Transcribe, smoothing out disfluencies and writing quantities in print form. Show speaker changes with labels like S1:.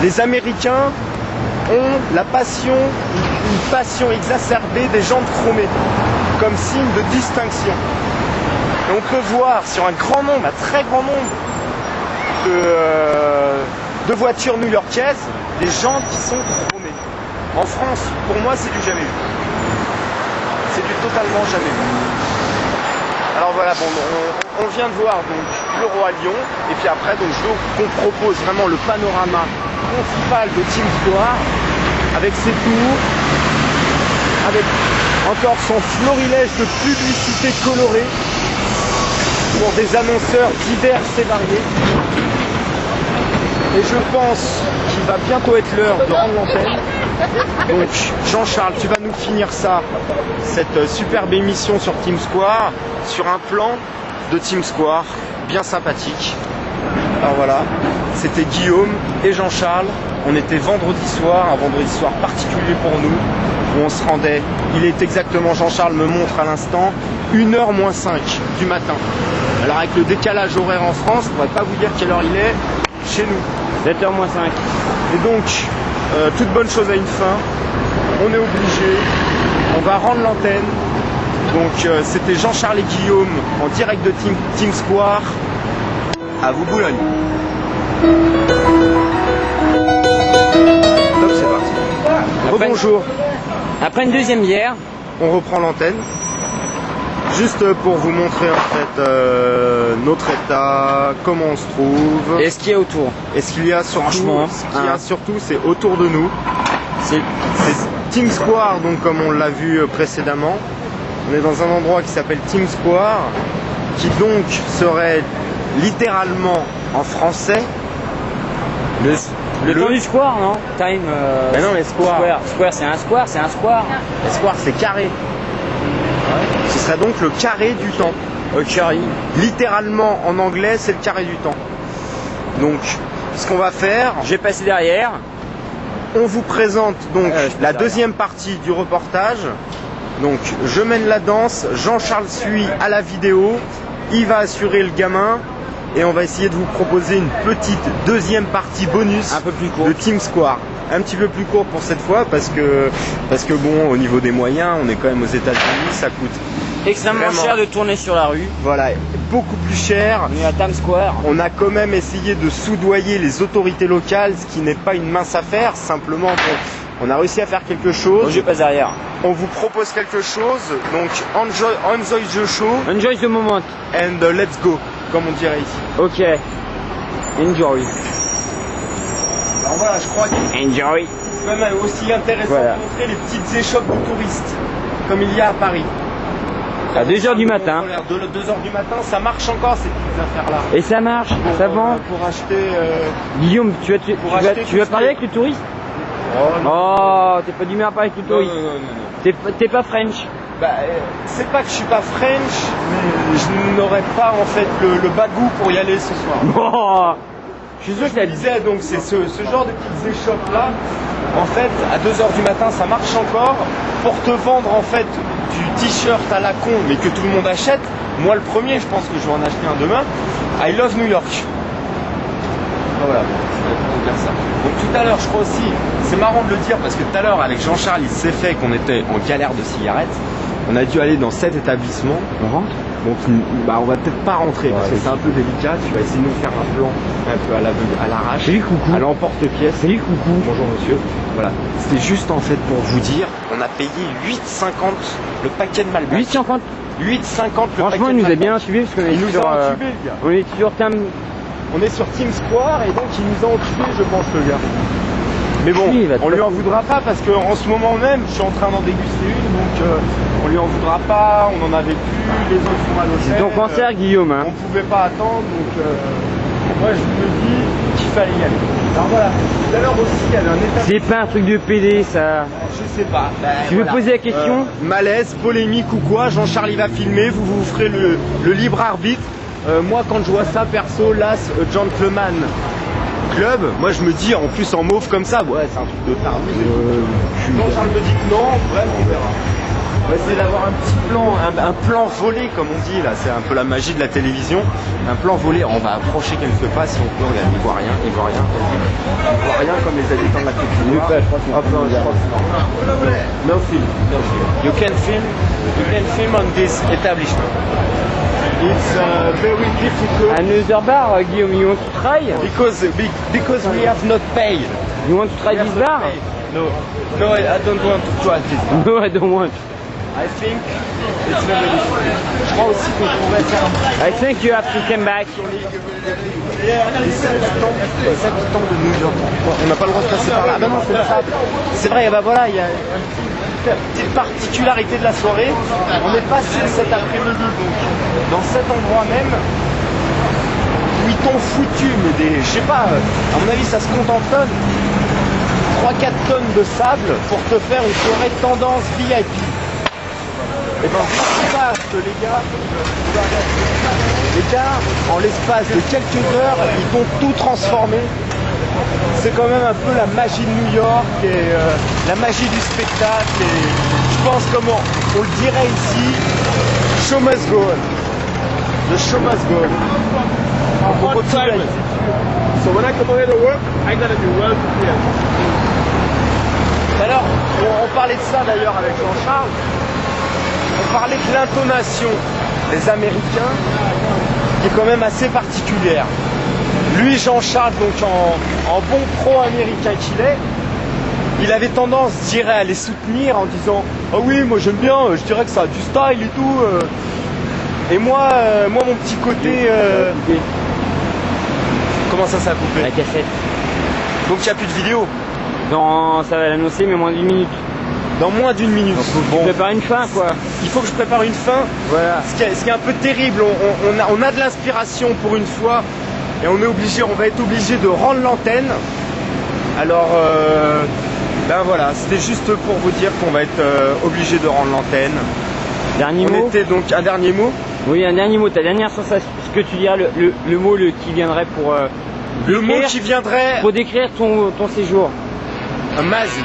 S1: Les Américains ont une passion exacerbée des jantes chromées, comme signe de distinction. Et on peut voir sur un grand nombre, un très grand nombre de voitures new-yorkaises, des jantes qui sont chromées. En France, pour moi, c'est du jamais vu. C'est du totalement jamais vu. Alors voilà, bon, on vient de voir donc le Roi Lion, et puis après, donc, je veux qu'on propose vraiment le panorama principal de Times Square, avec ses tours, avec encore son florilège de publicité colorée pour des annonceurs divers et variés. Et je pense qu'il va bientôt être l'heure de rendre l'antenne. Donc Jean-Charles, tu vas nous finir ça, cette superbe émission sur Times Square, sur un plan de Times Square bien sympathique. Alors voilà, c'était Guillaume et Jean-Charles. On était vendredi soir, un vendredi soir particulier pour nous, où on se rendait, il est exactement, Jean-Charles me montre à l'instant, 1h moins 5 du matin. Alors avec le décalage horaire en France, je ne pourrais pas vous dire quelle heure il est chez nous.
S2: 7h moins 5.
S1: Et donc, toute bonne chose a une fin, on est obligé, on va rendre l'antenne. Donc c'était Jean-Charles et Guillaume en direct de Times Square. À vous Boulogne. Top, c'est parti. Rebonjour.
S2: Après une deuxième bière,
S1: on reprend l'antenne. Juste pour vous montrer en fait notre état, comment on se trouve.
S2: et ce qu'il y a autour.
S1: Et ce qu'il y a surtout,
S2: Franchement,
S1: c'est autour de nous.
S2: C'est
S1: Times Square, donc comme on l'a vu précédemment. On est dans un endroit qui s'appelle Times Square, qui donc serait littéralement en français
S2: le temps du square, non? Time.
S1: Mais non, mais square.
S2: Square, c'est un square, c'est un square.
S1: Le square, c'est carré. Ce serait donc le carré du temps.
S2: Carré.
S1: Littéralement en anglais, c'est le carré du temps. Donc, ce qu'on va faire,
S2: J'ai passé derrière.
S1: on vous présente donc la deuxième partie du reportage. Donc, je mène la danse, Jean-Charles suit à la vidéo, il va assurer le gamin, et on va essayer de vous proposer une petite deuxième partie bonus
S2: Un peu plus courte.
S1: de Times Square. Un petit peu plus courte pour cette fois parce que bon, au niveau des moyens, on est quand même aux États-Unis, ça coûte
S2: Extrêmement
S1: vraiment
S2: cher de tourner sur la rue.
S1: voilà, beaucoup plus cher.
S2: On est à Times Square.
S1: On a quand même essayé de soudoyer les autorités locales, ce qui n'est pas une mince affaire, simplement on a réussi à faire quelque chose.
S2: Bon, je passe derrière.
S1: On vous propose quelque chose, donc enjoy the show
S2: Enjoy the moment.
S1: and let's go, comme on dirait ici.
S2: Ok. Enjoy.
S1: Alors voilà, je crois que
S2: Enjoy.
S1: c'est quand même aussi intéressant
S2: Voilà.
S1: de montrer les petites échoppes de touristes, comme il y a à Paris.
S2: À 2h du matin.
S1: 2h du matin, ça marche encore ces petites affaires-là.
S2: Et ça marche, ça vend.
S1: Pour acheter...
S2: Guillaume, tu
S1: acheter
S2: vas
S1: tout
S2: parler
S1: ce
S2: avec le touriste?
S1: Oh, non.
S2: Oh, t'es pas d'humeur à parler avec le touriste.
S1: Non.
S2: T'es pas French.
S1: Bah, c'est pas que je suis pas French, mais je n'aurais pas en fait le bagou pour y aller ce soir.
S2: Oh, je suis sûr que
S1: Je disais donc c'est ce genre de petites échoppes là. En fait, à 2h du matin, ça marche encore pour te vendre en fait du t-shirt à la con, mais que tout le monde achète. Moi, le premier, je pense que je vais en acheter un demain. I love New York. Voilà, on va dire ça. Donc tout à l'heure, je crois aussi, c'est marrant de le dire parce que tout à l'heure, avec Jean-Charles, il s'est fait qu'on était en galère de cigarettes. On a dû aller dans cet établissement.
S2: On rentre.
S1: Donc bah, on va peut-être pas rentrer parce que c'est un peu délicat. Tu vas essayer de nous faire un plan un peu à l'aveugle, à l'arrache.
S2: Salut, coucou.
S1: À l'emporte-pièce.
S2: Salut, coucou.
S1: Bonjour monsieur. Voilà. C'était juste en fait pour vous dire, on a payé 8,50 le paquet de Malbec.
S2: 8,50.
S1: 8,50 le
S2: Franchement,
S1: paquet
S2: il
S1: de
S2: nous a
S1: Malbec.
S2: bien suivi parce qu'on est
S1: Il nous
S2: sur.
S1: a entubé le gars.
S2: On est sur Times.
S1: On est sur Times Square et donc il nous a entubé, je pense, le gars. Mais bon,
S2: Oui, il va te
S1: on lui
S2: faire-
S1: en voudra pas parce qu'en ce moment même, je suis en train d'en déguster une, donc on lui en voudra pas, on en avait plus, les autres sont à l'hôtel.
S2: C'est ton cancer, Guillaume. Hein.
S1: On pouvait pas attendre, donc moi je me dis qu'il fallait y aller. Alors voilà, tout à l'heure aussi il y avait un état.
S2: C'est pas un truc de PD, ça.
S1: Je sais pas.
S2: Tu veux poser la question
S1: Malaise, polémique ou quoi, Jean-Charles il va filmer, vous ferez le libre arbitre. Moi quand je vois ça perso, Last Gentleman Club, moi je me dis en plus en mauve comme ça, ouais c'est un truc de tardu. Jean-Charles me dit que non, bref on verra. On va essayer d'avoir un petit plan, un plan volé comme on dit là, c'est un peu la magie de la télévision. Un plan volé, on va approcher quelques pas si on peut, regarder, il voit rien, il voit rien. Il voit rien comme les habitants de la Côte d'Ivoire. No film, no film. You can film on this establishment. It's very difficult.
S2: Another bar, Guillaume, you want to try?
S1: Because we have not paid.
S2: You want to try this bar?
S1: No, no, I don't want to try this bar.
S2: No, I don't want.
S1: I think it's very difficult. Je crois aussi qu'on pourrait faire
S2: I think you have to come back.
S1: les 7 habitants de New York. On n'a pas le droit de passer par là. Ah ben non, c'est ça. C'est vrai, bah voilà, il y a une petite particularité de la soirée. On est passé cet après-midi donc dans cet endroit même où ils t'ont foutu, mais des, je sais pas, à mon avis ça se compte en tonnes. 3-4 tonnes de sable pour te faire une soirée tendance VIP. Et ben que les gars, en l'espace de quelques heures, ils t'ont tout transformé. C'est quand même un peu la magie de New York et la magie du spectacle. Et je pense comment on le dirait ici, show must go on. The show must go on.
S3: So when I come here to work, I gotta be well prepared.
S1: Alors, on parlait de ça d'ailleurs avec Jean-Charles. On parlait de l'intonation des Américains, qui est quand même assez particulière. Lui, Jean-Charles, donc en bon pro-américain qu'il est, il avait tendance, je dirais, à les soutenir en disant « Ah oui, moi j'aime bien, je dirais que ça a du style et tout. » Et moi, mon petit côté... Comment ça a coupé?
S2: La cassette.
S1: Donc il n'y a plus de vidéo.
S2: Ça va l'annoncer, mais moins d'1 minute.
S1: Dans moins d'1 minute.
S2: Bon. Tu prépares une fin, quoi.
S1: Il faut que je prépare une fin.
S2: Voilà.
S1: Ce qui est un peu terrible, on a de l'inspiration pour une fois et on va être obligé de rendre l'antenne. Alors, ben voilà, c'était juste pour vous dire qu'on va être obligé de rendre l'antenne.
S2: Dernier mot.
S1: Était donc un dernier mot.
S2: Oui, un dernier mot. Ta dernière sensation, ce que tu diras, le mot qui viendrait pour.
S1: Le mot qui viendrait
S2: pour décrire ton séjour.
S1: Amazing.